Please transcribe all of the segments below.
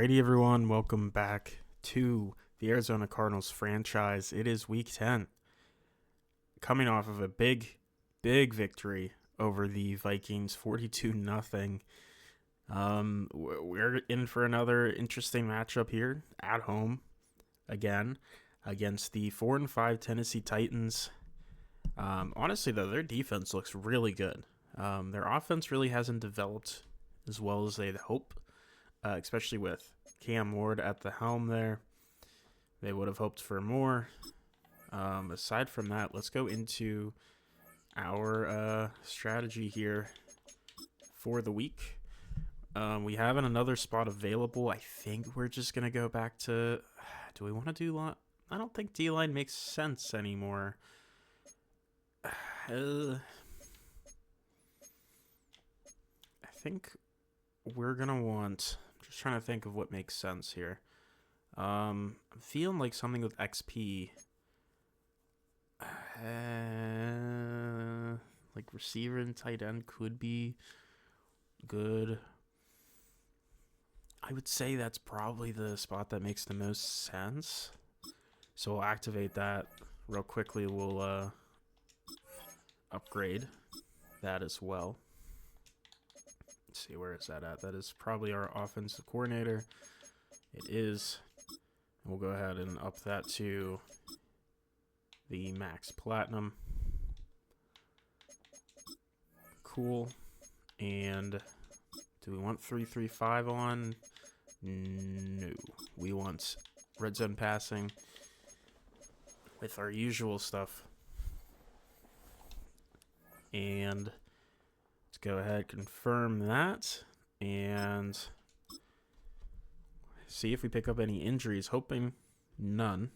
Alrighty, everyone, welcome back to the Arizona Cardinals franchise. It is Week 10, coming off of a big victory over the Vikings, 42-0. We're in for another interesting matchup here at home, again, against the 4-5 Tennessee Titans. Honestly, though, their defense looks really good. Their offense really hasn't developed as well as they'd hope. Especially with Cam Ward at the helm there. They would have hoped for more. Aside from that, let's go into our strategy here for the week. We have another spot available. I think we're just going to go back to... Do we want to do... I don't think D-line makes sense anymore. I think we're going to want... Just trying to think of what makes sense here. I'm feeling like something with XP. Like receiver and tight end could be good. I would say that's probably the spot that makes the most sense. So we'll activate that real quickly. We'll upgrade that as well. Let's see, where is that at? That is probably our offensive coordinator. It is. We'll go ahead and up that to the max platinum. Cool. And do we want 3-3-5 on? No. We want red zone passing with our usual stuff. And let's go ahead, confirm that, and see if we pick up any injuries. Hoping none,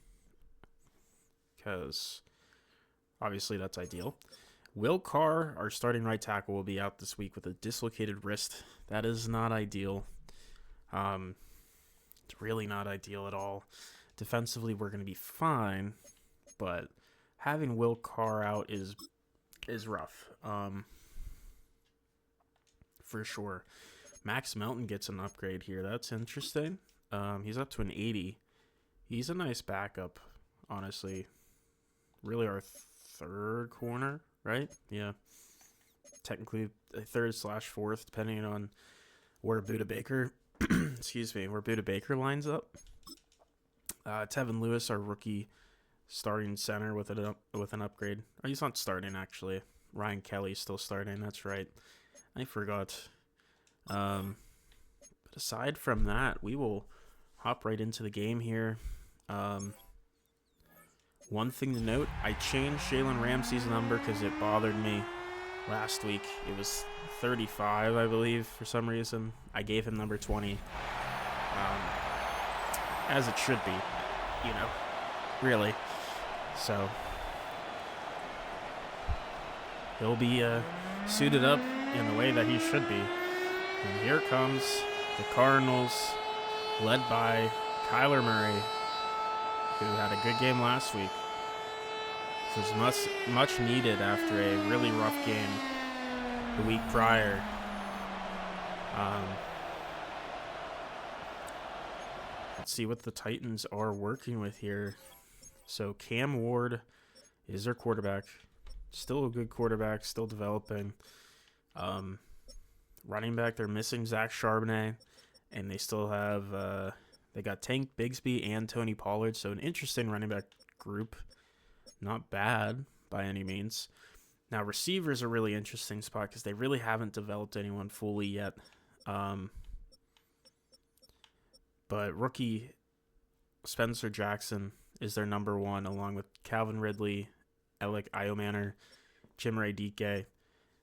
because obviously that's ideal. Will Carr, our starting right tackle, will be out this week with a dislocated wrist. That is not ideal. It's really not ideal at all. Defensively, we're going to be fine, but having Will Carr out is rough. For sure. Max Melton gets an upgrade here. That's interesting. He's up to an 80. He's a nice backup, honestly. Really our third corner, right? Yeah. Technically a third/fourth, depending on where Buda Baker where Buda Baker lines up. Tevin Lewis, our rookie starting center with an upgrade. Oh, he's not starting, actually. Ryan Kelly's still starting, that's right. I forgot. But aside from that, we will hop right into the game here. One thing to note, I changed Jalen Ramsey's number because it bothered me last week. It was 35, I believe, for some reason. I gave him number 20. As it should be, really. So he'll be suited up in the way that he should be. And here comes the Cardinals, led by Kyler Murray, who had a good game last week. This was much needed after a really rough game the week prior. Let's see what the Titans are working with here. So Cam Ward is their quarterback. Still a good quarterback, still developing. Running back, they're missing Zach Charbonnet, and they still have they got Tank Bigsby and Tony Pollard, so an interesting running back group. Not bad by any means. Now, receivers are a really interesting spot because they really haven't developed anyone fully yet. But rookie Spencer Jackson is their number one, along with Calvin Ridley, Alec Iomanner, Chimere Dike,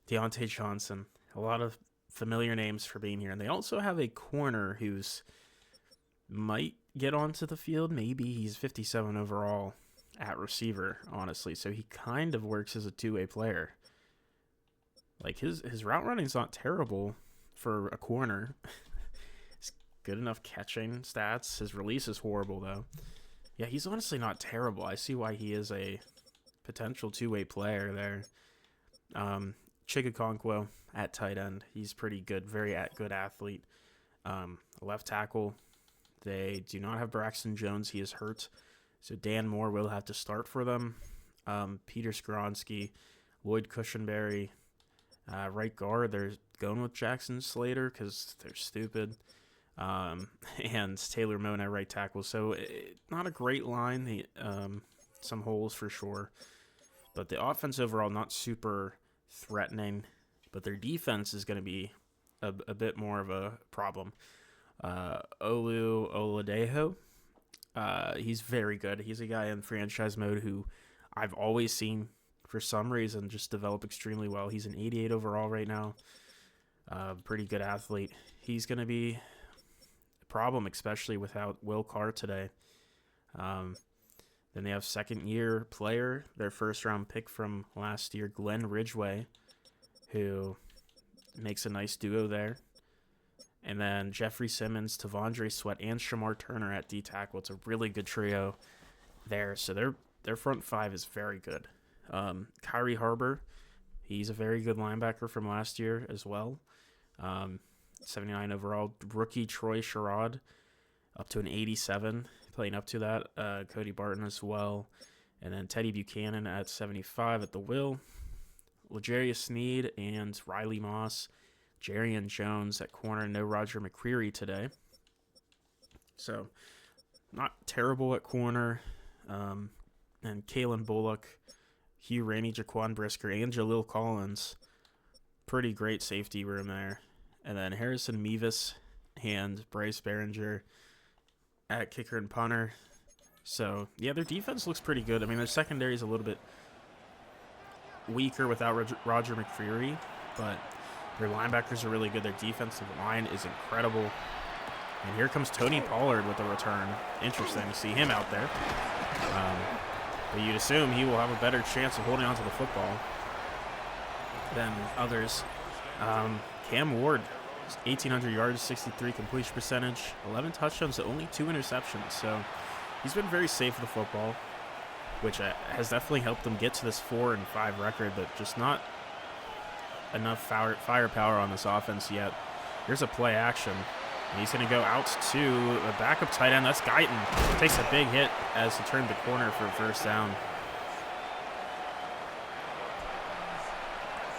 Deontay Johnson. A lot of familiar names for being here. And they also have a corner who's might get onto the field. Maybe he's 57 overall at receiver, honestly. So he kind of works as a two-way player. Like his route running's not terrible for a corner. He's good enough catching stats. His release is horrible, though. Yeah, he's honestly not terrible. I see why he is a potential two-way player there. Chigakonkwo at tight end. He's pretty good, very good athlete. Left tackle, They do not have Braxton Jones. He is hurt. So Dan Moore will have to start for them. Peter Skoronsky, Lloyd Cushenberry, right guard. They're going with Jackson Slater because they're stupid. And Taylor Mona, right tackle. So not a great line. Some holes for sure. But the offense overall, not super threatening. But their defense is going to be a bit more of a problem. Olu Oladejo, he's very good. He's a guy in franchise mode who I've always seen, for some reason, just develop extremely well. He's an 88 overall right now. Pretty good athlete. He's going to be a problem, especially without Will Carr today. Then they have second-year player, their first-round pick from last year, Glenn Ridgway, who makes a nice duo there. And then Jeffrey Simmons, Tavondre Sweat, and Shamar Turner at D-tackle. It's a really good trio there. So their front five is very good. Kyrie Harbor, he's a very good linebacker from last year as well. 79 overall. Rookie Troy Sherrod, up to an 87, playing up to that. Cody Barton as well. And then Teddy Buchanan at 75 at the will. L'Jarius Sneed and Riley Moss. Jarian Jones at corner. No Roger McCreary today. So, not terrible at corner. And Kalen Bullock, Hugh Rainey, Jaquan Brisker, and Jaleel Collins. Pretty great safety room there. And then Harrison Mevis and Bryce Behringer at kicker and punter. So, yeah, their defense looks pretty good. I mean, their secondary is a little bit weaker without Roger McCreary, but their linebackers are really good. Their defensive line is incredible. And here comes Tony Pollard with a return. Interesting to see him out there. But you'd assume he will have a better chance of holding on to the football than others. Cam Ward, 1,800 yards, 63 completion percentage, 11 touchdowns, only 2 interceptions. So he's been very safe with the football, which has definitely helped them get to this 4-5 record, but just not enough firepower on this offense yet. Here's a play action. And he's going to go out to a backup tight end. That's Guyton. Takes a big hit as he turned the corner for a first down.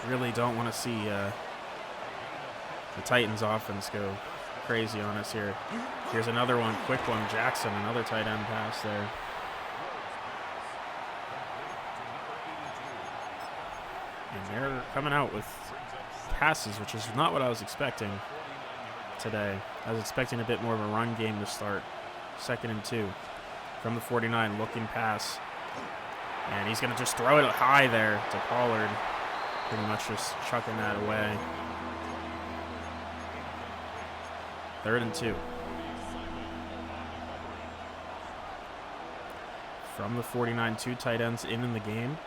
Really don't want to see the Titans offense go crazy on us here. Here's another one, quick one. Jackson, another tight end pass there. And they're coming out with passes, which is not what I was expecting today. I was expecting a bit more of a run game to start. 2nd and 2 from the 49, looking pass. And he's going to just throw it high there to Pollard. Pretty much just chucking that away. 3rd and 2. From the 49, 2 tight ends in the game.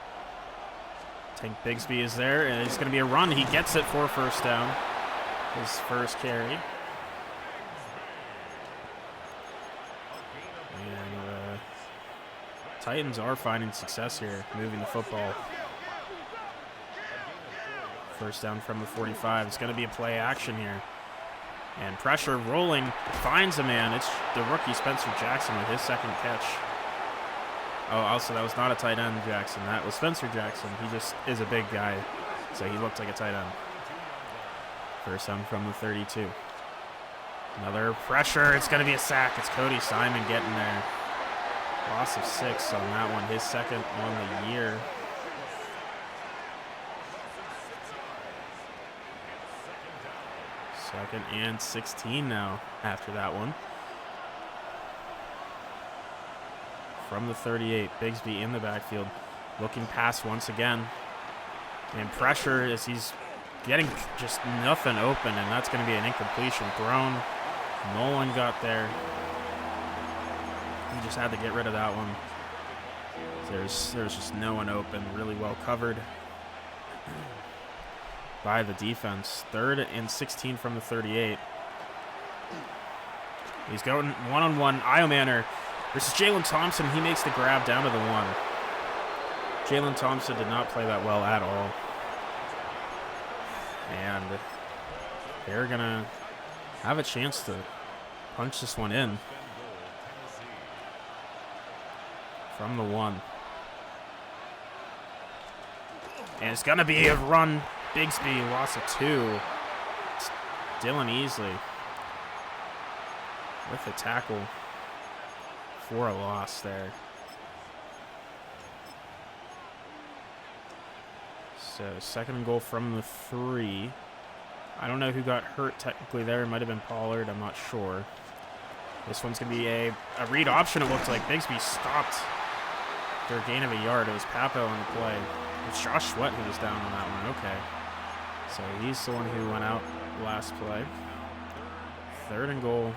Tank Bigsby is there, and it's going to be a run. He gets it for a first down. His first carry. And Titans are finding success here, moving the football. First down from the 45. It's going to be a play action here. And pressure rolling, finds a man. It's the rookie Spencer Jackson with his second catch. Oh, also, that was not a tight end, Jackson. That was Spencer Jackson. He just is a big guy, so he looked like a tight end. First down from the 32. Another pressure. It's going to be a sack. It's Cody Simon getting there. Loss of 6 on that one. His second on the year. Second and 16 now after that one. From the 38, Bigsby in the backfield. Looking pass once again. And pressure as he's getting just nothing open, and that's going to be an incompletion thrown. No one got there. He just had to get rid of that one. There's just no one open. Really well covered by the defense. 3rd and 16 from the 38. He's going one-on-one. Iomanner versus Jalen Thompson. He makes the grab down to the 1. Jalen Thompson did not play that well at all. And they're going to have a chance to punch this one in. from the 1. And it's going to be a run. Bigsby loss of 2. It's Dylan Easley with the tackle for a loss there. So 2nd and goal from the 3. I don't know who got hurt technically there. It might have been Pollard. I'm not sure. This one's going to be a read option, it looks like. Bigsby stopped their gain of a yard. It was Papo on the play. It's Josh Sweat who was down on that one. Okay. So he's the one who went out last play. 3rd and goal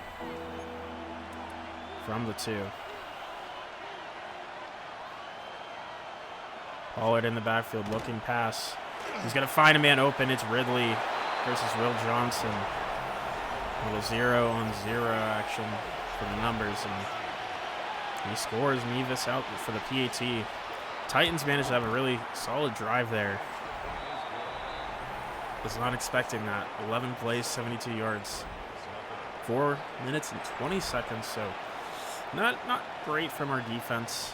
from the 2. Pollard in the backfield looking pass. He's going to find a man open. It's Ridley versus Will Johnson. A little 0-on-0 action for the numbers. And he scores Mevis out for the PAT. Titans managed to have a really solid drive there. Was not expecting that. 11 plays, 72 yards. 4 minutes and 20 seconds. So not great from our defense.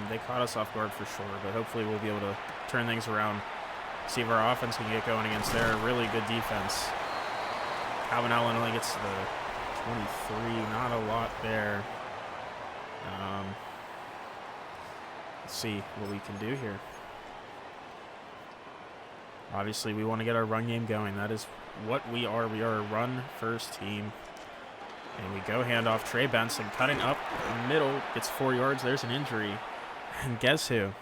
They caught us off guard for sure, but hopefully we'll be able to turn things around. See if our offense can get going against their really good defense. Calvin Allen only gets to the 23. Not a lot there. Let's see what we can do here. Obviously, we want to get our run game going. That is what we are. We are a run-first team. And we go handoff. Trey Benson cutting up the middle. Gets 4 yards. There's an injury. And guess who?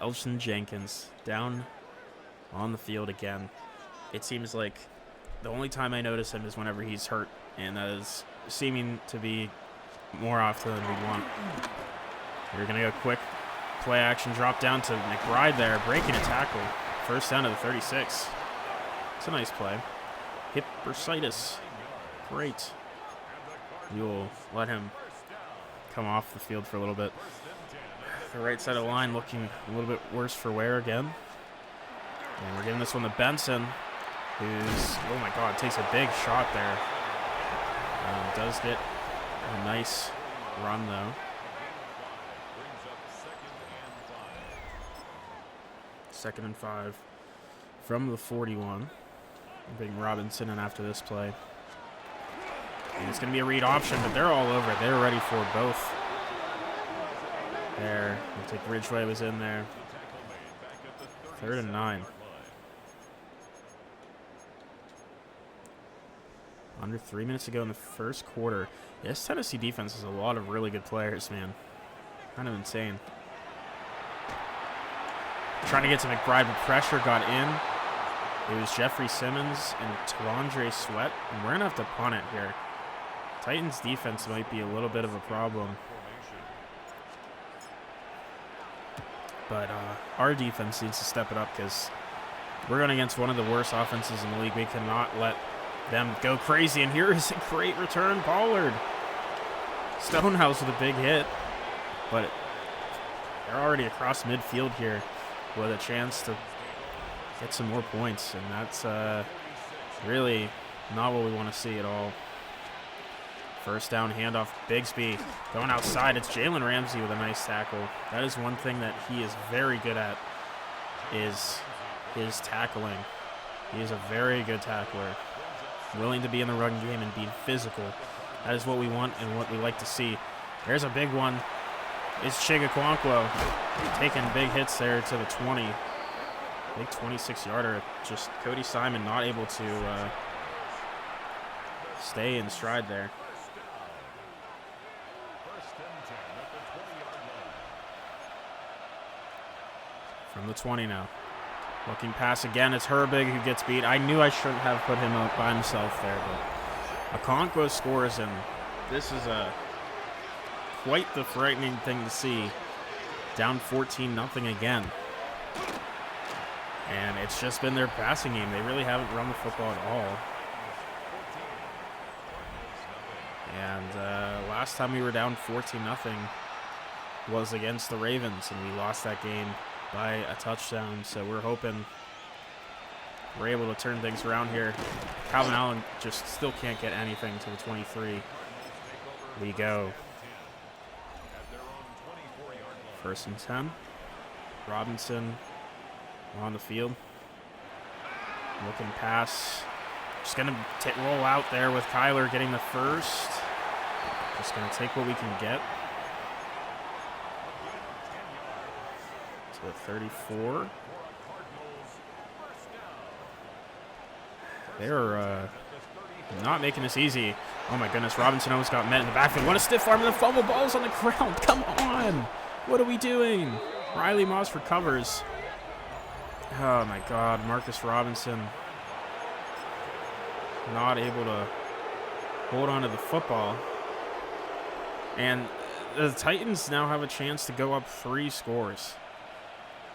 Elgton Jenkins down on the field again. It seems like the only time I notice him is whenever he's hurt. And that is seeming to be more often than we want. We're going to go quick play action. Drop down to McBride there. Breaking a tackle. First down to the 36. It's a nice play. Hip bursitis. Great. You'll let him come off the field for a little bit. The right side of the line looking a little bit worse for wear again. And we're giving this one to Benson, who's, oh my God, takes a big shot there. Does get a nice run, though. Second and 5 from the 41. Big Robinson in after this play. And it's going to be a read option, but they're all over it. They're ready for both. There. Looks like Ridgeway was in there. 3rd and 9. Under 3 minutes to go in the first quarter. This Tennessee defense has a lot of really good players, man. Kind of insane. Trying to get to McBride, but pressure got in. It was Jeffrey Simmons and Tavondre Sweat, and we're going to have to punt it here. Titans defense might be a little bit of a problem. But our defense needs to step it up because we're going against one of the worst offenses in the league. We cannot let them go crazy. And here is a great return. Pollard. Stonehouse with a big hit. But they're already across midfield here with a chance to get some more points. And that's really not what we want to see at all. First down handoff, Bigsby going outside. It's Jalen Ramsey with a nice tackle. That is one thing that he is very good at, is his tackling. He is a very good tackler, willing to be in the run game and be physical. That is what we want and what we like to see. There's a big one. It's Chigakwankwo taking big hits there to the 20. Big 26-yarder. Just Cody Simon not able to stay in stride there. From the 20 now. Looking pass again. It's Herbig who gets beat. I knew I shouldn't have put him up by himself there, but Okonkwo scores, and this is quite the frightening thing to see. Down 14-0 again. And it's just been their passing game. They really haven't run the football at all. And last time we were down 14-0 was against the Ravens, and we lost that game by a touchdown. So we're hoping we're able to turn things around here. Calvin Allen just still can't get anything to the 23. We go. First and 10. Robinson on the field. Looking pass. Just going to roll out there with Kyler getting the first. Just going to take what we can get. To the 34. They're not making this easy. Oh my goodness, Robinson almost got met in the backfield. What a stiff arm and the fumble, ball's on the ground. Come on. What are we doing? Riley Moss recovers. Oh my God, Marcus Robinson not able to hold on to the football. And the Titans now have a chance to go up 3 scores.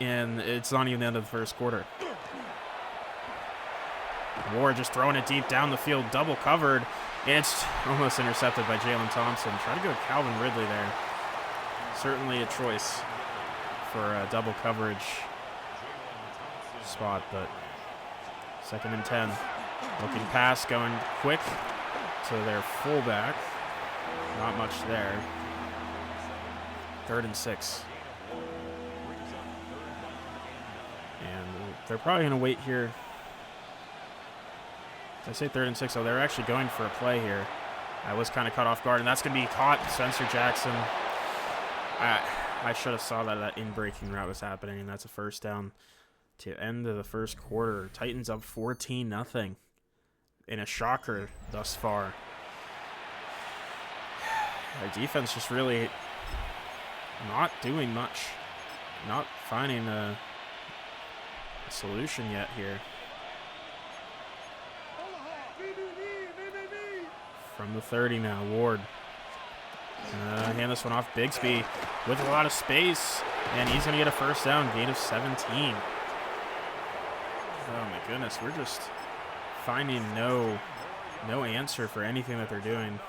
And it's not even the end of the first quarter. Ward just throwing it deep down the field, double covered. And it's almost intercepted by Jalen Thompson. Try to go Calvin Ridley there. Certainly a choice for a double coverage spot, but 2nd and 10. Looking pass, going quick to their fullback. Not much there. 3rd and 6. And they're probably going to wait here. I say 3rd and 6, so they're actually going for a play here. I was kind of caught off guard, and that's going to be caught. Spencer Jackson. I should have saw that in-breaking route was happening, and that's a first down to end of the first quarter. Titans up 14-0 in a shocker thus far. Our defense just really not doing much. Not finding a solution yet here. From the 30 now, Ward. Hand this one off. Bigsby with a lot of space, and he's going to get a first down, gain of 17. Oh my goodness, we're just finding no answer for anything that they're doing.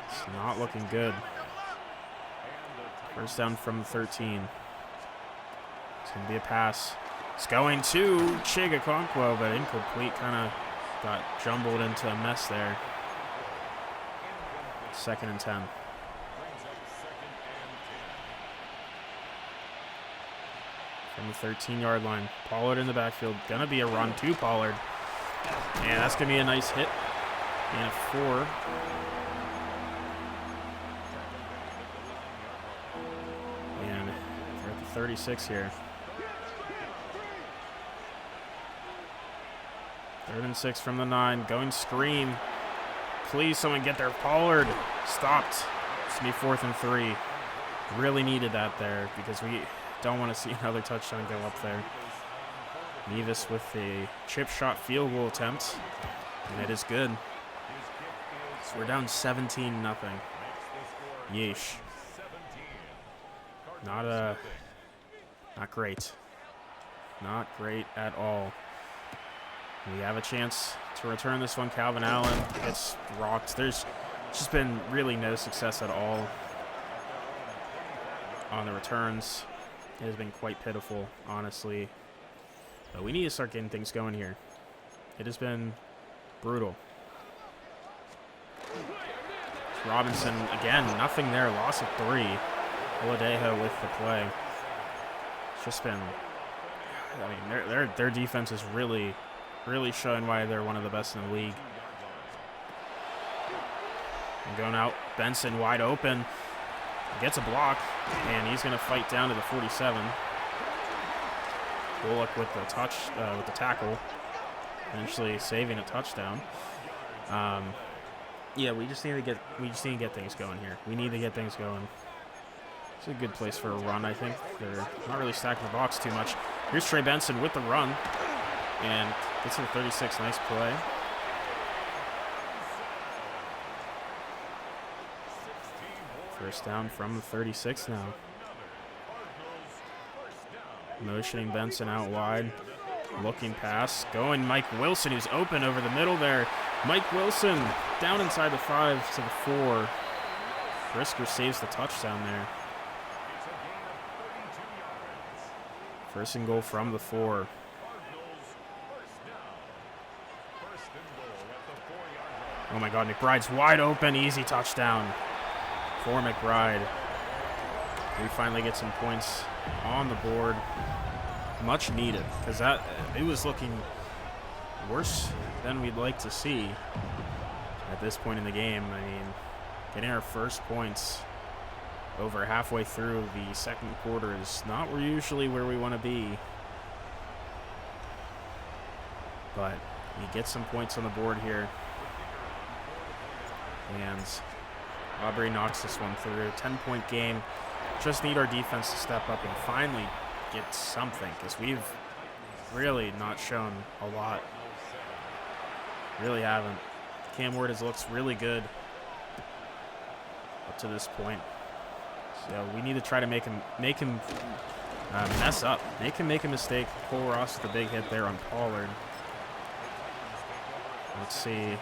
It's not looking good. First down from the 13. It's going to be a pass. It's going to Chig Okonkwo, but incomplete. Kind of got jumbled into a mess there. 2nd and 10. From the 13-yard line. Pollard in the backfield. Going to be a run to Pollard. And that's going to be a nice hit. And a 4. And we're at the 36 here. 3rd and 6 from the 9. Going screen. Please, someone get there. Pollard stopped. It's going to be 4th and 3. Really needed that there because we don't want to see another touchdown go up there. Nevis with a chip shot field goal attempt. And it is good. So we're down 17-0. Yeesh. Not great. Not great at all. We have a chance to return this one. Calvin Allen gets rocked. There's just been really no success at all on the returns. It has been quite pitiful, honestly. But we need to start getting things going here. It has been brutal. Robinson, again, nothing there. Loss of 3. Oladejo with the play. It's just been... I mean, their defense is really showing why they're one of the best in the league. And going out, Benson wide open. Gets a block, and he's going to fight down to the 47. Bullock with the with the tackle, eventually saving a touchdown. Yeah, we just need to get things going here. We need to get things going. It's a good place for a run, I think. They're not really stacking the box too much. Here's Trey Benson with the run, and gets to the 36. Nice play. First down from the 36 now. Motioning Benson out wide. Looking pass. Going Mike Wilson, who's open over the middle there. Mike Wilson down inside the 5 to the 4. Brisker saves the touchdown there. First and goal from the 4. Oh my God, McBride's wide open. Easy touchdown for McBride. We finally get some points on the board. Much needed, because it was looking worse than we'd like to see at this point in the game. I mean, getting our first points over halfway through the second quarter is not usually where we want to be. But we get some points on the board here. And Aubrey knocks this one through. 10-point game. Just need our defense to step up and finally get something, because we've really not shown a lot. Really haven't. Cam Ward has looked really good up to this point. So we need to try to make him mess up. Make him make a mistake. Cole Ross with a big hit there on Pollard. Let's see if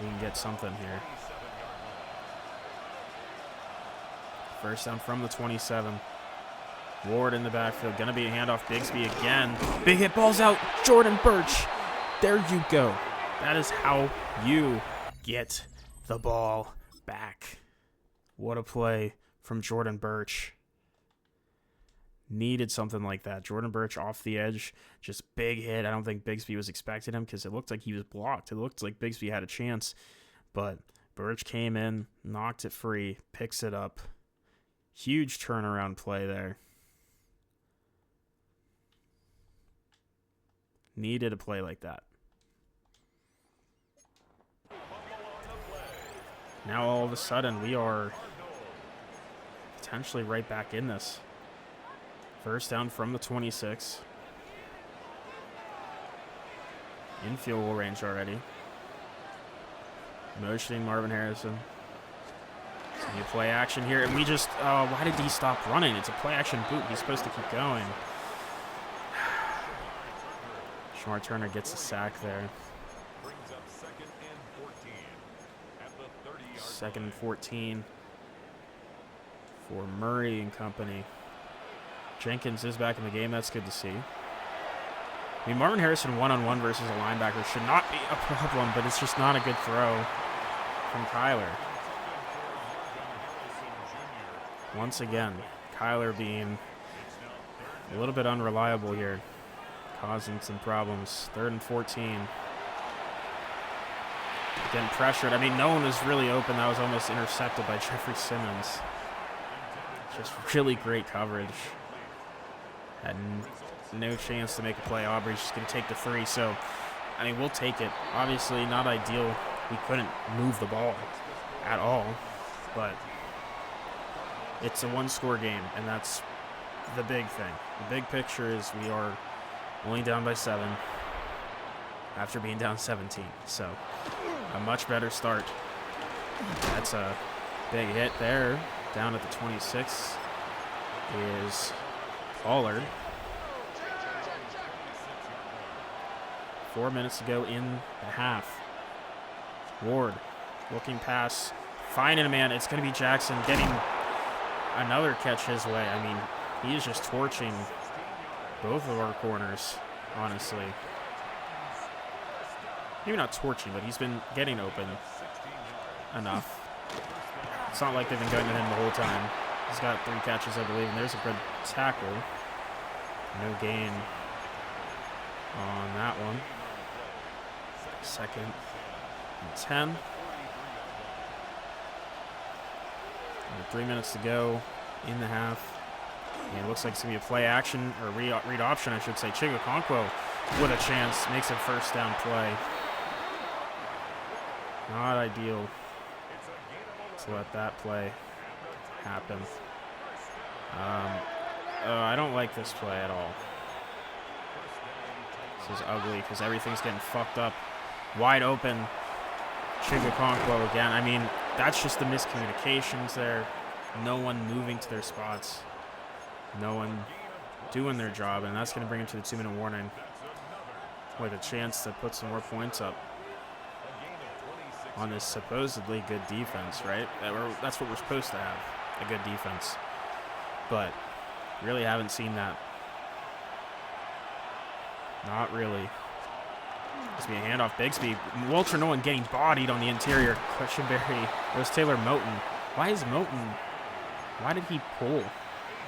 we can get something here. First down from the 27. Ward in the backfield. Going to be a handoff. Bigsby again. Big hit. Ball's out. Jordan Birch. There you go. That is how you get the ball back. What a play from Jordan Birch. Needed something like that. Jordan Birch off the edge. Just big hit. I don't think Bigsby was expecting him, because it looked like he was blocked. It looked like Bigsby had a chance. But Birch came in, knocked it free, picks it up. Huge turnaround play there. Needed a play like that. Now all of a sudden we are potentially right back in this. First down from the 26. In field goal range already. Motioning Marvin Harrison. So you play action here, and we just, why did he stop running? It's a play action boot. He's supposed to keep going. Shamar Turner gets a sack there. Second and 14 for Murray and company. Jenkins is back in the game. That's good to see. I mean, Marvin Harrison one-on-one versus a linebacker should not be a problem, but it's just not a good throw from Kyler. Once again, Kyler being a little bit unreliable here, causing some problems. 3rd and 14. Getting pressured. I mean, no one was really open. That was almost intercepted by Jeffrey Simmons. Just really great coverage. Had no chance to make a play. Aubrey's just going to take the 3. So, I mean, we'll take it. Obviously, not ideal. We couldn't move the ball at all. But it's a one-score game, and that's the big thing. The big picture is we are only down by 7 after being down 17. So, a much better start. That's a big hit there. Down at the 26 is Pollard. 4 minutes to go in the half. Ward looking pass, finding a man. It's going to be Jackson getting another catch his way. I mean, he is just torching both of our corners, honestly. Maybe not torching, but he's been getting open enough. It's not like they've been going to him the whole time. He's got 3 catches, I believe, and there's a good tackle. No gain on that one. 2nd and 10. And 3 minutes to go in the half. And it looks like it's going to be a play action, or read option, I should say. Chigokonkwo with a chance, makes a first down play. Not ideal to let that play happen. I don't like this play at all. This is ugly because everything's getting fucked up. Wide open. Chigokonkwo again. I mean, that's just the miscommunications there. No one moving to their spots. No one doing their job, and that's going to bring him to the 2-minute warning with a chance to put some more points up on this supposedly good defense, right? That's what we're supposed to have, a good defense. But really haven't seen that. Not really. It's be a handoff. Bigsby. Walter Nolan getting bodied on the interior. Questionberry. It was Taylor Moton Why is Moten? Why did he pull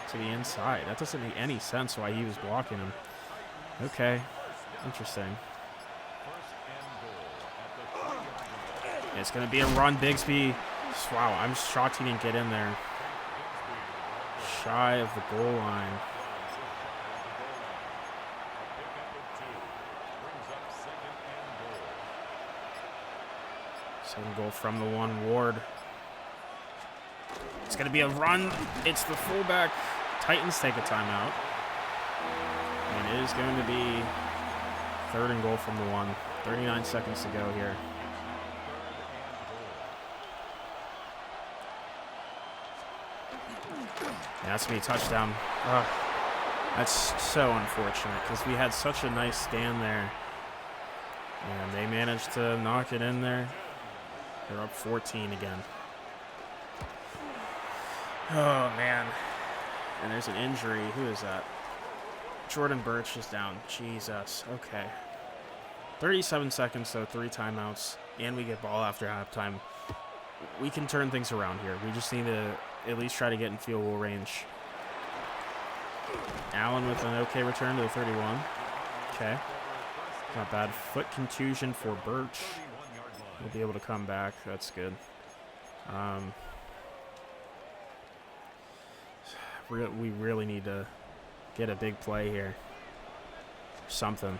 to the inside? That doesn't make any sense why he was blocking him. Okay, interesting. It's going to be a run, Bigsby. Wow, I'm shocked he didn't get in there. Shy of the goal line. Second goal from the 1, Ward. It's going to be a run. It's the fullback. Titans take a timeout. And it is going to be 3rd and goal from the 1. 39 seconds to go here. Yeah, that's going to be a touchdown. That's so unfortunate because we had such a nice stand there. And they managed to knock it in there. They're up 14 again. Oh, man. And there's an injury. Who is that? Jordan Birch is down. Jesus. Okay. 37 seconds, so 3 timeouts. And we get ball after halftime. We can turn things around here. We just need to at least try to get in field goal range. Allen with an okay return to the 31. Okay. Not bad. Foot contusion for Birch. We'll be able to come back. That's good. We really need to get a big play here. Something.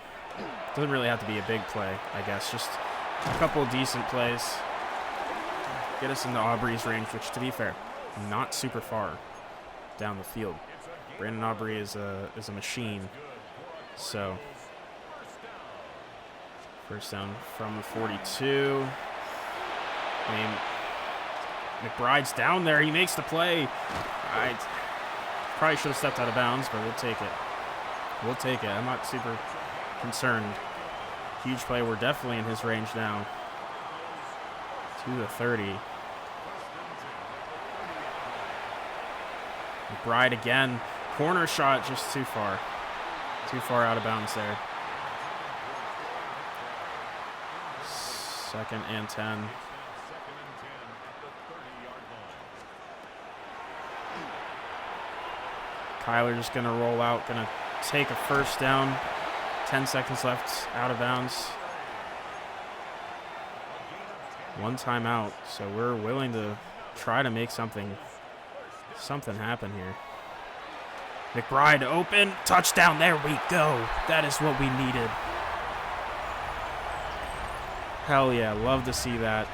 Doesn't really have to be a big play, I guess. Just a couple of decent plays. Get us into Aubrey's range, which, to be fair, not super far down the field. Brandon Aubrey is a machine. So, first down from the 42. I mean, McBride's down there. He makes the play. I probably should have stepped out of bounds, but we'll take it. We'll take it. I'm not super concerned. Huge play. We're definitely in his range now. To the 30. McBride again. Corner shot just too far. Too far out of bounds there. 2nd and 10. Kyler just going to roll out. Going to take a first down. 10 seconds left out of bounds. 1 timeout. So we're willing to try to make something happen here. McBride open. Touchdown. There we go. That is what we needed. Hell yeah. Love to see that.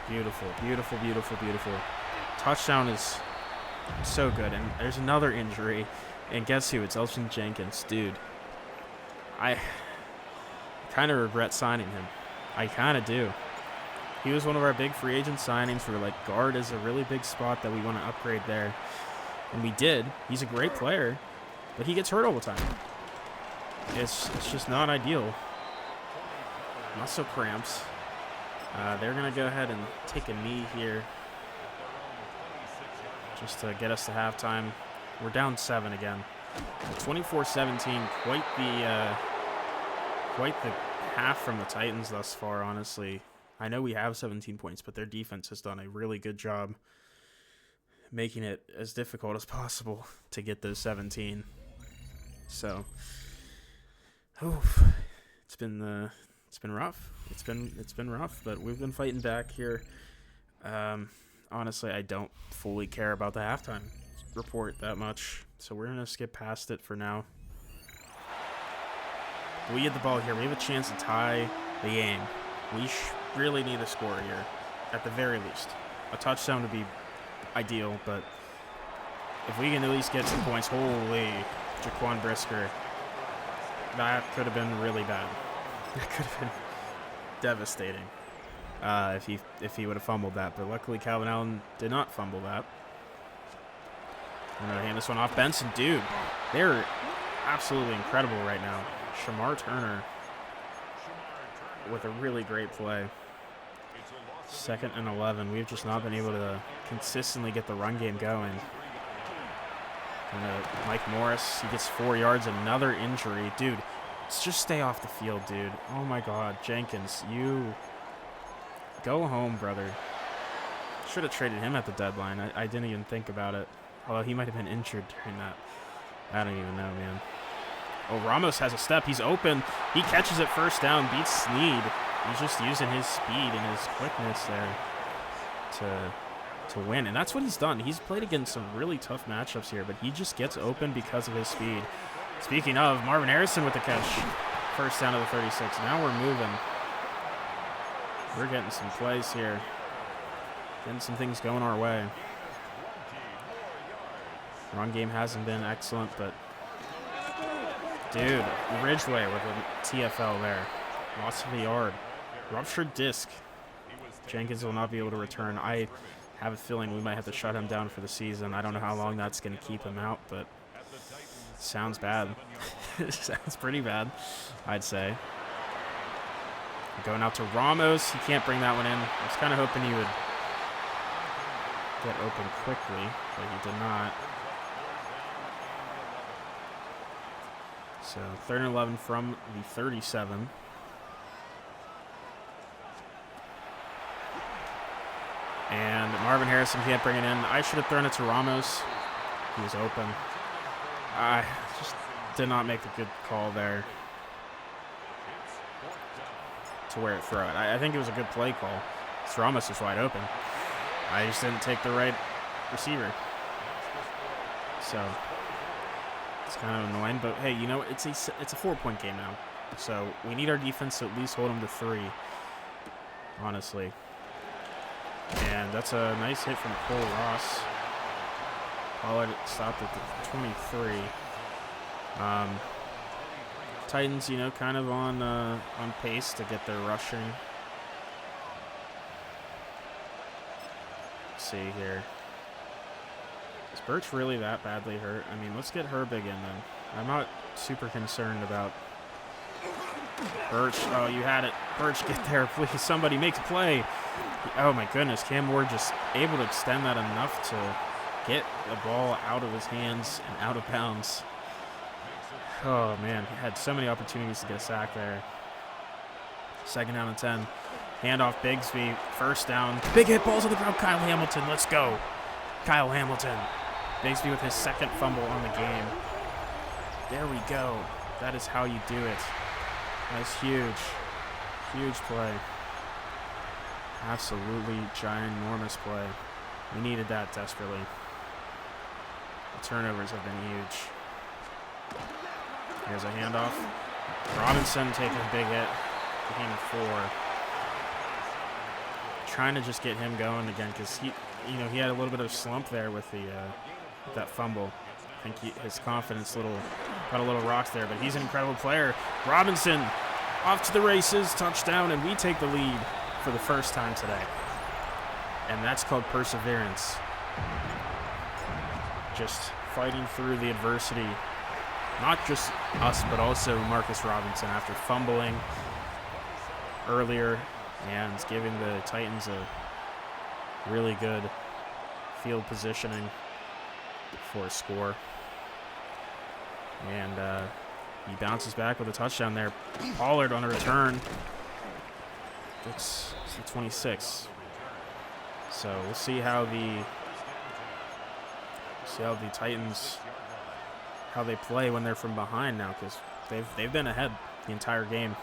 Beautiful, beautiful, beautiful, beautiful. Touchdown is so good. And there's another injury. And guess who? It's Elgin Jenkins. Dude, I kind of regret signing him. I kind of do. He was one of our big free agent signings. We were like, guard is a really big spot that we want to upgrade there. And we did. He's a great player, but he gets hurt all the time. It's just not ideal. Muscle cramps. They're going to go ahead and take a knee here just to get us to halftime. We're down 7 again. 24-17, quite the half from the Titans thus far, honestly. I know we have 17 points, but their defense has done a really good job making it as difficult as possible to get those 17. So, it's been rough. It's been rough, but we've been fighting back here. Honestly, I don't fully care about the halftime report that much, so we're gonna skip past it for now. We get the ball here. We have a chance to tie the game. We really need a score here, at the very least. A touchdown would be ideal, but if we can at least get some points, holy, Jaquan Brisker, that could have been really bad. That could have been devastating if he would have fumbled that, but luckily Calvin Allen did not fumble that. I'm going to hand this one off. Benson, dude, they're absolutely incredible right now. Shamar Turner with a really great play. 2nd and 11. We've just not been able to consistently get the run game going. And Mike Morris, he gets 4 yards. Another injury. Dude, just stay off the field, dude. Oh, my God. Jenkins, you go home, brother. should have traded him at the deadline. I didn't even think about it. Although he might have been injured during that. I don't even know, man. Oh, Ramos has a step. He's open. He catches it first down, beats Snead. He's just using his speed and his quickness there to win. And that's what he's done. He's played against some really tough matchups here, but he just gets open because of his speed. Speaking of, Marvin Harrison with the catch. First down of the 36. Now we're moving. We're getting some plays here. Getting some things going our way. Run game hasn't been excellent, but dude, Ridgeway with a TFL there. Loss of a yard. Ruptured disc. Jenkins will not be able to return. I have a feeling we might have to shut him down for the season. I don't know how long that's going to keep him out, but sounds bad. Sounds pretty bad, I'd say. Going out to Ramos. He can't bring that one in. I was kind of hoping he would get open quickly, but he did not. So 3rd and 11 from the 37. And Marvin Harrison can't bring it in. I should have thrown it to Ramos. He was open. I just did not make a good call there to where it throw it. I think it was a good play call. Ramos was wide open. I just didn't take the right receiver. So it's kind of annoying, but hey, you know, it's a 4-point game now. So we need our defense to at least hold them to 3, honestly. And that's a nice hit from Cole Ross. Pollard stopped at the 23. Titans, you know, kind of on pace to get their rushing. Let's see here. Is Birch really that badly hurt? I mean, let's get Herbig in then. I'm not super concerned about Birch. Oh, you had it. Birch, get there, please. Somebody make a play. Oh, my goodness. Cam Ward just able to extend that enough to get the ball out of his hands and out of bounds. Oh, man. He had so many opportunities to get a sack there. 2nd down and 10. Handoff Bigsby. 1st down. Big hit. Balls on the ground. Kyle Hamilton. Let's go. Kyle Hamilton. Bigsby with his 2nd fumble on the game. There we go. That is how you do it. That's huge. Huge play. Absolutely ginormous play. We needed that desperately. The turnovers have been huge. Here's a handoff. Robinson taking a big hit. Gain of 4. Trying to just get him going again because he had a little bit of slump there with that fumble. I think his confidence got a little rocks there, but he's an incredible player. Robinson off to the races, touchdown, and we take the lead for the first time today. And that's called perseverance. Just fighting through the adversity. Not just us, but also Marcus Robinson after fumbling earlier and giving the Titans a really good field positioning for a score. And he bounces back with a touchdown there. Pollard on a return. It's 26. So we'll see how the Titans, how they play when they're from behind now, because they've been ahead the entire game.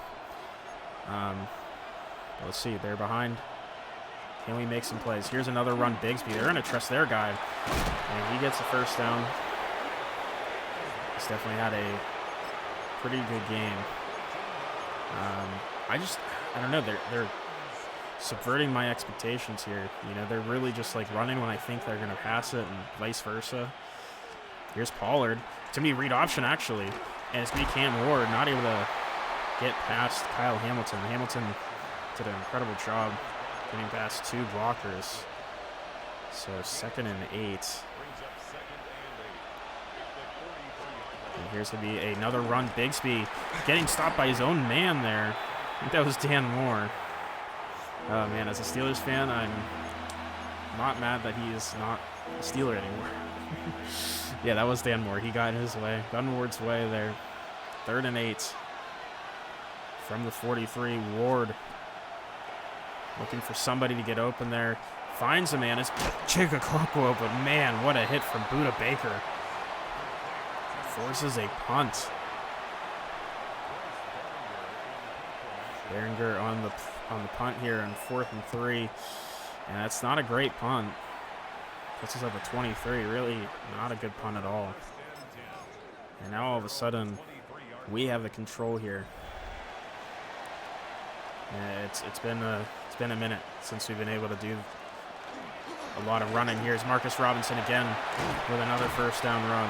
Let's see, they're behind. Can we make some plays? Here's another run, Bigsby. They're going to trust their guy, and he gets a 1st down. He's definitely had a pretty good game. I don't know. They're subverting my expectations here. You know, they're really just like running when I think they're going to pass it, and vice versa. Here's Pollard. It's going to be a read option, actually. And it's going to be Cam Ward, not able to get past Kyle Hamilton. Hamilton did an incredible job getting past 2 blockers. So 2nd and 8. And here's going to be another run. Bigsby getting stopped by his own man there. I think that was Dan Moore. Oh, man, as a Steelers fan, I'm not mad that he is not a Steeler anymore. Yeah, that was Dan Moore. He got his way. Gun Ward's way there. 3rd and 8. From the 43, Ward looking for somebody to get open there. finds a man. It's Chikakokwo, but man, what a hit from Buda Baker. Forces a punt. Behringer on the punt here on 4th and 3. And that's not a great punt. Puts us up at 23. Really not a good punt at all. And now all of a sudden, we have the control here. It's been a minute since we've been able to do a lot of running. Here's Marcus Robinson again with another first down run.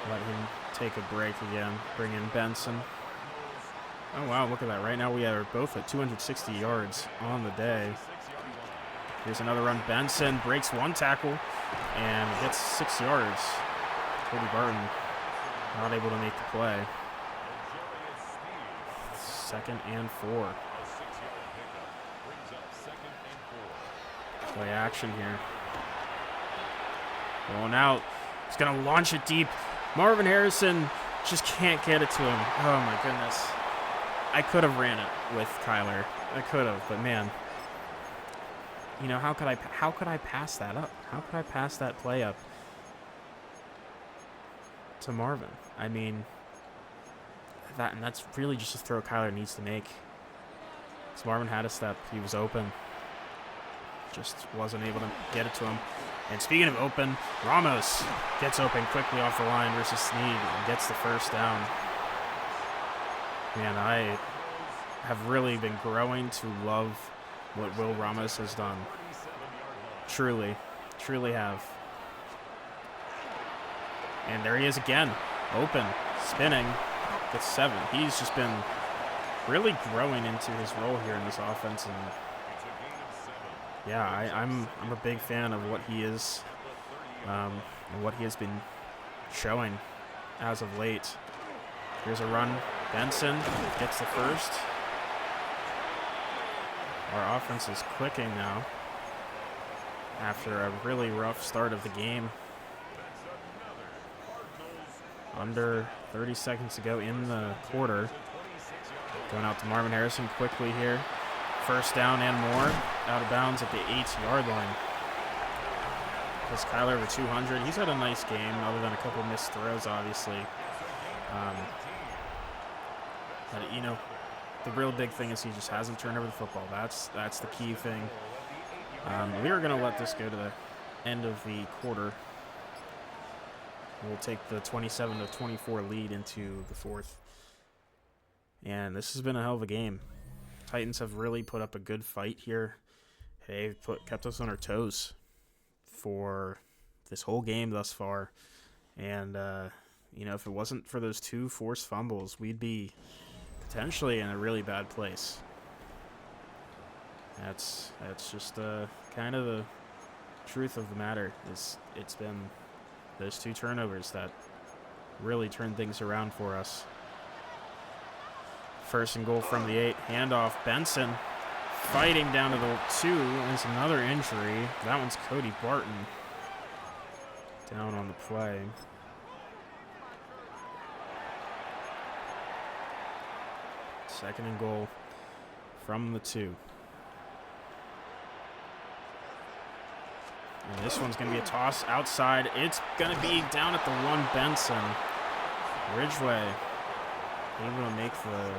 Let him take a break again. Bring in Benson. Oh, wow, look at that. Right now we are both at 260 yards on the day. Here's another run. Benson breaks one tackle and gets 6 yards. Cody Barton not able to make the play. 2nd and 4. Play action here. Going out. He's going to launch it deep. Marvin Harrison just can't get it to him. Oh, my goodness. I could have ran it with Kyler. I could have, but man. You know, how could I pass that up? How could I pass that play up to Marvin? I mean, that's really just a throw Kyler needs to make. So Marvin had a step. He was open. Just wasn't able to get it to him. And speaking of open, Ramos gets open quickly off the line versus Snead and gets the first down. Man, I have really been growing to love what Will Ramos has done. Truly have. And there he is again. Open, spinning, gets 7. He's just been really growing into his role here in this offense. And yeah, I'm a big fan of what he is and what he has been showing as of late. Here's a run. Benson gets the first. Our offense is clicking now after a really rough start of the game. Under 30 seconds to go in the quarter. Going out to Marvin Harrison quickly here. First down and more. Out of bounds at the 8-yard line. Has Kyler over 200. He's had a nice game, other than a couple missed throws, obviously. But, you know, the real big thing is he just hasn't turned over the football. That's the key thing. We are going to let this go to the end of the quarter. We'll take the 27-24 lead into the 4th. And this has been a hell of a game. Titans have really put up a good fight here. They've kept us on our toes for this whole game thus far. And, you know, if it wasn't for those 2 forced fumbles, we'd be potentially in a really bad place. That's just kind of the truth of the matter. It's been those 2 turnovers that really turned things around for us. 1st and goal from the 8. Handoff. Benson fighting down to the 2. There's another injury. That one's Cody Barton down on the play. Second and goal from the 2. And this one's going to be a toss outside. It's going to be down at the 1, Benson. Ridgeway able to make the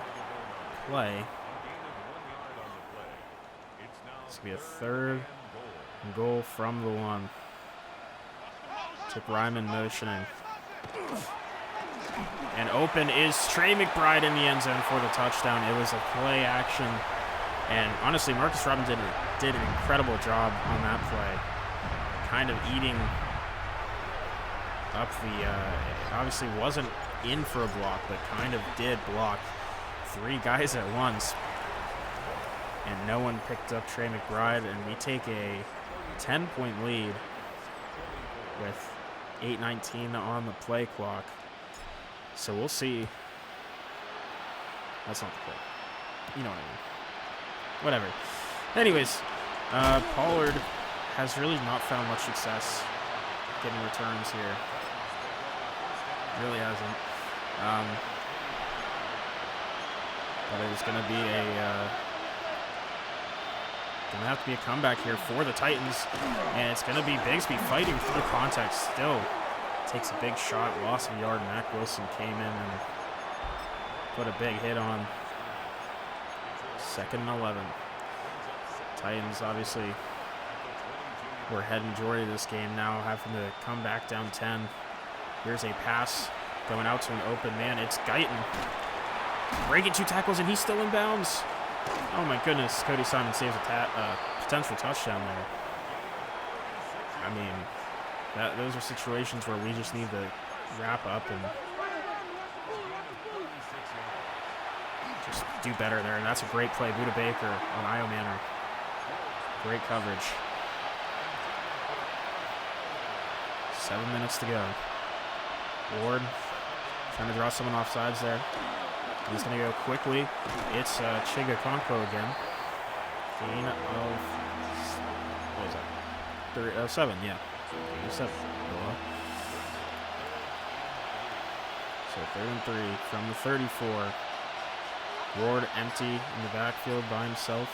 play. It's going to be a 3rd and goal from the 1. Took Ryman motioning. And open is Trey McBride in the end zone for the touchdown. It was a play action. And honestly, Marcus Robinson did an incredible job on that play. Kind of eating up the, obviously wasn't in for a block, but kind of did block 3 guys at once. And no one picked up Trey McBride, and we take a 10-point lead with 8:19 on the play clock. So we'll see. That's not the play. You know what I mean. Whatever. Anyways, Pollard has really not found much success getting returns here. Really hasn't. But it was going to be Going to have to be a comeback here for the Titans. And it's going to be Bigsby fighting through contact still. Takes a big shot, loss of yard. Mac Wilson came in and put a big hit on. 2nd and 11. Titans obviously were ahead majority of this game, now having to come back down 10. Here's a pass going out to an open man. It's Guyton breaking 2 tackles, and he's still in bounds. Oh my goodness, Cody Simon saves a potential touchdown there. I mean, those are situations where we just need to wrap up and just do better there. And that's a great play. Buda Baker on Io Manor. Great coverage. 7 minutes to go. Ward trying to draw someone off sides there. He's going to go quickly. It's Chiga Conco again. Gain of, what was that? 7, yeah. Gain of 7. So 3rd and 3 from the 34. Ward empty in the backfield by himself.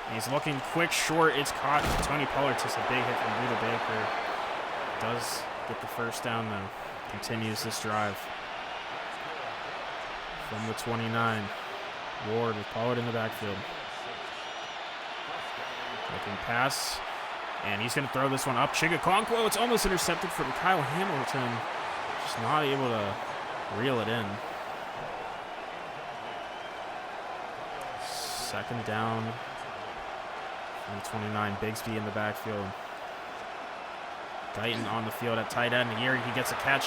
And he's looking quick, short. It's caught. Tony Pollard takes a big hit from Buda Baker. Does get the first down, though. Continues this drive. From the 29. Ward with Pollard in the backfield. Looking pass. And he's going to throw this one up. Chigakonkwo, it's almost intercepted from Kyle Hamilton. Just not able to reel it in. 2nd down. From the 29, Bigsby in the backfield. Guyton on the field at tight end. Here he gets a catch.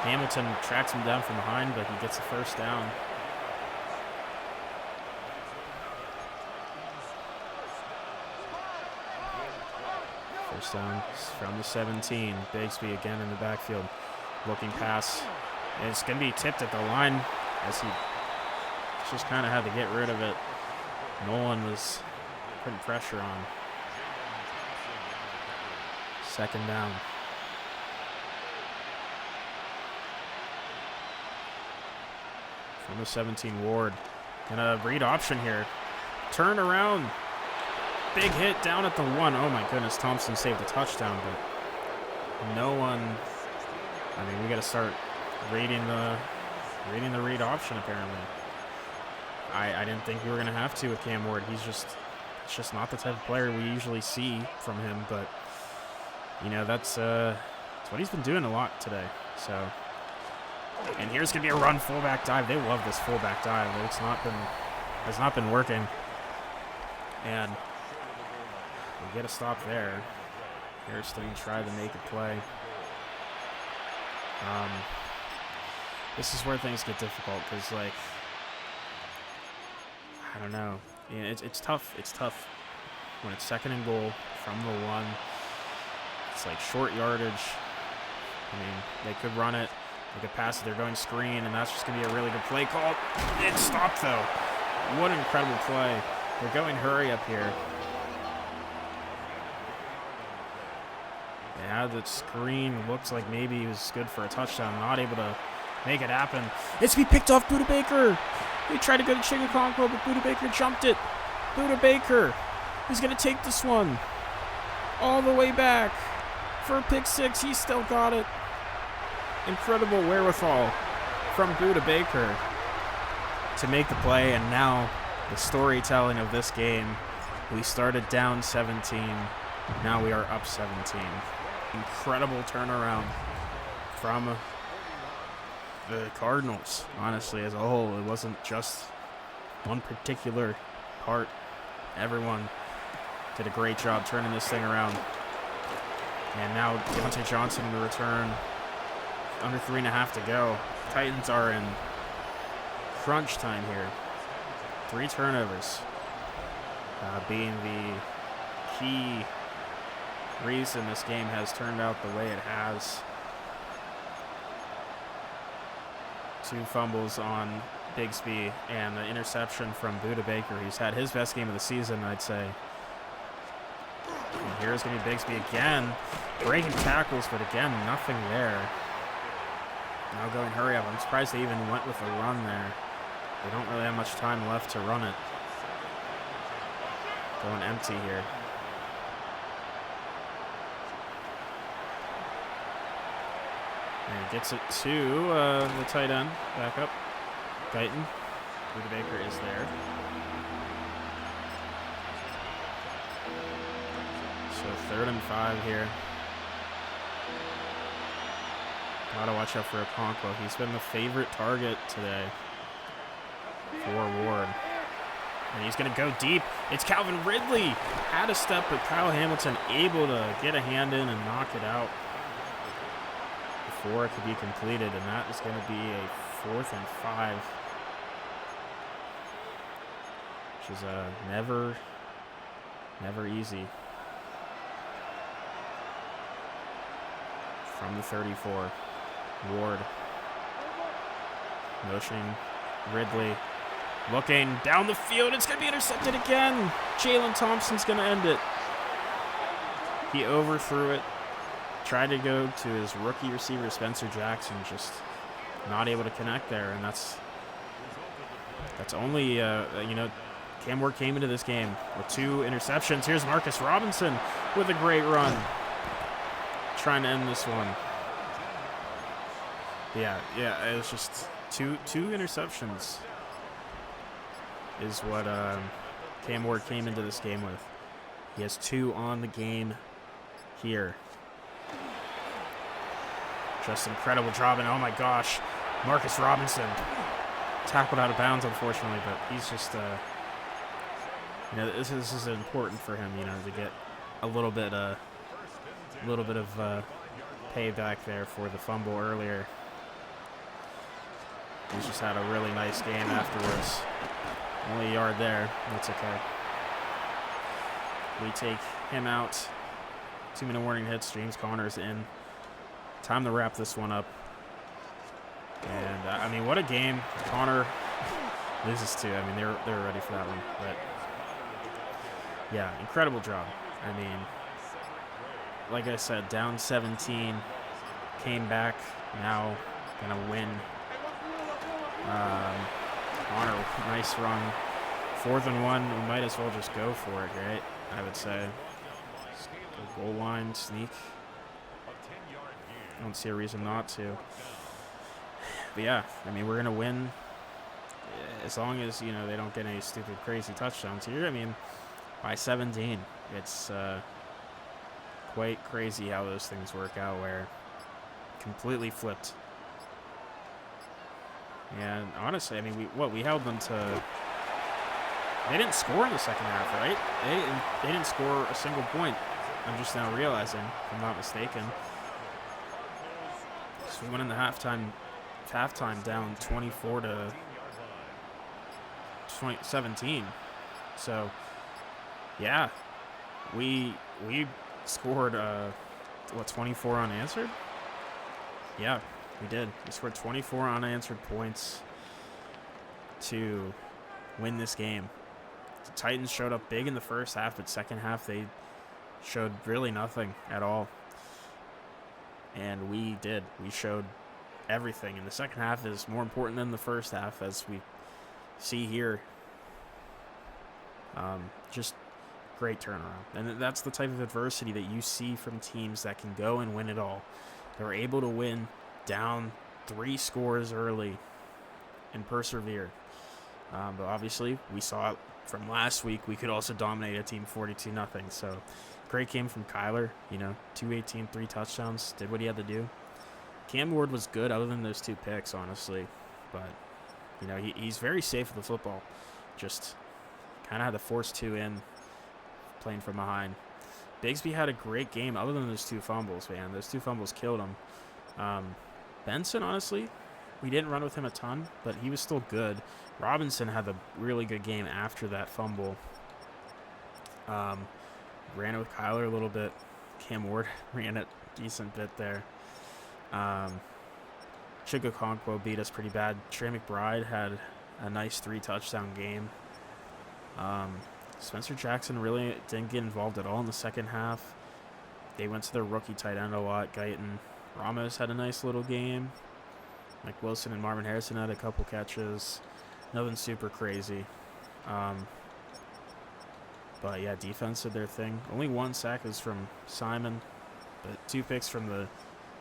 Hamilton tracks him down from behind, but he gets a first down. First down from the 17. Bigsby again in the backfield. Looking pass. And it's going to be tipped at the line as he just kind of had to get rid of it. Nolan was putting pressure on. 2nd down. From the 17, Ward. Gonna read option here. Turn around. Big hit down at the 1. Oh my goodness, Thompson saved the touchdown, but no one. I mean, we got to start reading the read option apparently. I didn't think we were gonna have to with Cam Ward. It's just not the type of player we usually see from him, but you know, that's what he's been doing a lot today. So, and here's gonna be a run fullback dive. They love this fullback dive. Has not been working, and we get a stop there. Harrison tried to make a play. This is where things get difficult because, like, I don't know. Yeah, it's tough. It's tough when it's 2nd and goal from the 1. It's like short yardage. I mean, they could run it. They could pass it. They're going screen, and that's just going to be a really good play call. It stopped, though. What an incredible play. They're going hurry up here. They had the screen. Looks like maybe he was good for a touchdown. Not able to make it happen. It's be picked off Buda Baker. He tried to go to Chigakonkwo, but Buda Baker jumped it. Buda Baker is going to take this one all the way back for a pick 6. He still got it. Incredible wherewithal from Buda Baker to make the play, and now the storytelling of this game. We started down 17. Now we are up 17. Incredible turnaround from the Cardinals, honestly, as a whole. It wasn't just one particular part. Everyone did a great job turning this thing around. And now Deontay Johnson in the return. Under 3.5 to go. Titans are in crunch time here. 3 turnovers being the key reason this game has turned out the way it has. 2 fumbles on Bigsby and an interception from Buda Baker. He's had his best game of the season, I'd say. And here's going to be Bigsby again. Breaking tackles, but again, nothing there. Now going hurry up. I'm surprised they even went with a run there. They don't really have much time left to run it. Going empty here. And he gets it to the tight end. Back up. Guyton. Rudebaker is there. So 3rd and 5 here. Gotta watch out for Okonkwo. He's been the favorite target today for Ward. And he's going to go deep. It's Calvin Ridley. Had a step, but Kyle Hamilton able to get a hand in and knock it out before it could be completed. And that is going to be a 4th and 5. Which is never easy. From the 34. Ward. Motioning Ridley. Looking down the field. It's going to be intercepted again. Jalen Thompson's going to end it. He overthrew it. Tried to go to his rookie receiver, Spencer Jackson. Just not able to connect there. And that's only, Cam Ward came into this game with 2 interceptions. Here's Marcus Robinson with a great run. Trying to end this one. Yeah, it was just two interceptions is what Cam Ward came into this game with. He has 2 on the game here. Just incredible job, and oh my gosh, Marcus Robinson tackled out of bounds, unfortunately, but he's just, this is important for him, to get a little bit of payback there for the fumble earlier. He's just had a really nice game afterwards. Only a yard there. That's okay. We take him out. 2-minute warning hits. James Conner's in. Time to wrap this one up. And, what a game. Conner loses too. They were ready for that one. But, yeah, incredible job. Like I said, down 17. Came back. Now going to win. Conner, nice run. 4th and 1, we might as well just go for it, right? I would say. Goal line, sneak. I don't see a reason not to. But yeah, we're going to win as long as, they don't get any stupid, crazy touchdowns here. By 17. It's quite crazy how those things work out where completely flipped. And honestly, we held them to. They didn't score in the second half, right? They didn't score a single point. I'm just now realizing, if I'm not mistaken. So we went in the halftime down 24 to 17. So yeah, we scored 24 unanswered. Yeah. We did. We scored 24 unanswered points to win this game. The Titans showed up big in the first half, but second half they showed really nothing at all. And we did. We showed everything. And the second half is more important than the first half, as we see here. Just great turnaround. And that's the type of adversity that you see from teams that can go and win it all. They're able to win down 3 scores early and persevere. But obviously, we saw it from last week. We could also dominate a team 42-0. So, great game from Kyler. 218, 3 touchdowns. Did what he had to do. Cam Ward was good other than those 2 picks, honestly. But, he's very safe with the football. Just kind of had to force 2 in, playing from behind. Bigsby had a great game other than those 2 fumbles, man. Those 2 fumbles killed him. Benson, honestly, we didn't run with him a ton, but he was still good. Robinson had a really good game after that fumble. Ran it with Kyler a little bit. Cam Ward ran it a decent bit there. Chigga Okonkwo beat us pretty bad. Trey McBride had a nice 3-touchdown game. Spencer Jackson really didn't get involved at all in the second half. They went to their rookie tight end a lot. Guyton. Ramos had a nice little game. Mike Wilson and Marvin Harrison had a couple catches. Nothing super crazy. But yeah, defense did their thing. Only 1 sack was from Simon, but 2 picks from the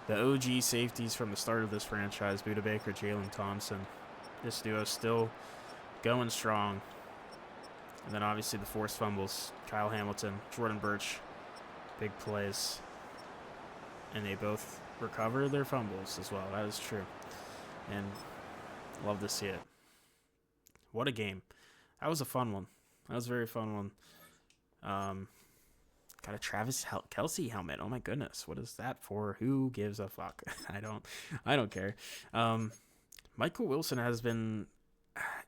OG safeties from the start of this franchise, Buda Baker, Jalen Thompson. This duo still going strong. And then obviously the forced fumbles, Kyle Hamilton, Jordan Birch, big plays. And they both recover their fumbles as well. That is true. And love to see it. What a game. That was a fun one. That was a very fun one. Got a Travis Kelsey helmet. Oh my goodness. What is that for? Who gives a fuck? I don't care. Michael Wilson has been,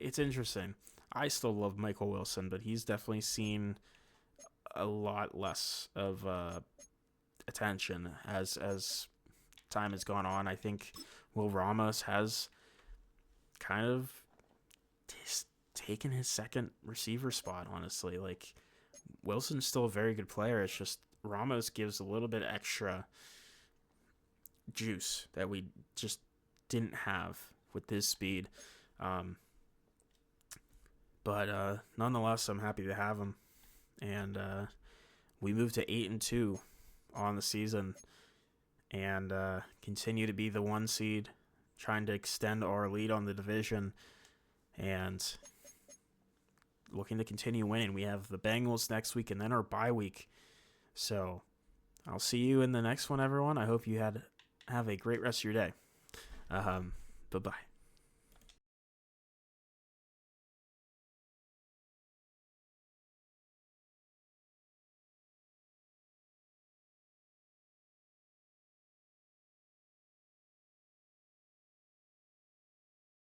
it's interesting. I still love Michael Wilson, but he's definitely seen a lot less of attention as time has gone on. I think Will Ramos has kind of taken his second receiver spot, honestly. Like, Wilson's still a very good player. It's just Ramos gives a little bit extra juice that we just didn't have with his speed. But nonetheless, I'm happy to have him. And we moved to 8-2 on the season and continue to be the 1 seed, trying to extend our lead on the division and looking to continue winning. We have the Bengals next week and then our bye week. So I'll see you in the next one, everyone. I hope you have a great rest of your day. Bye-bye.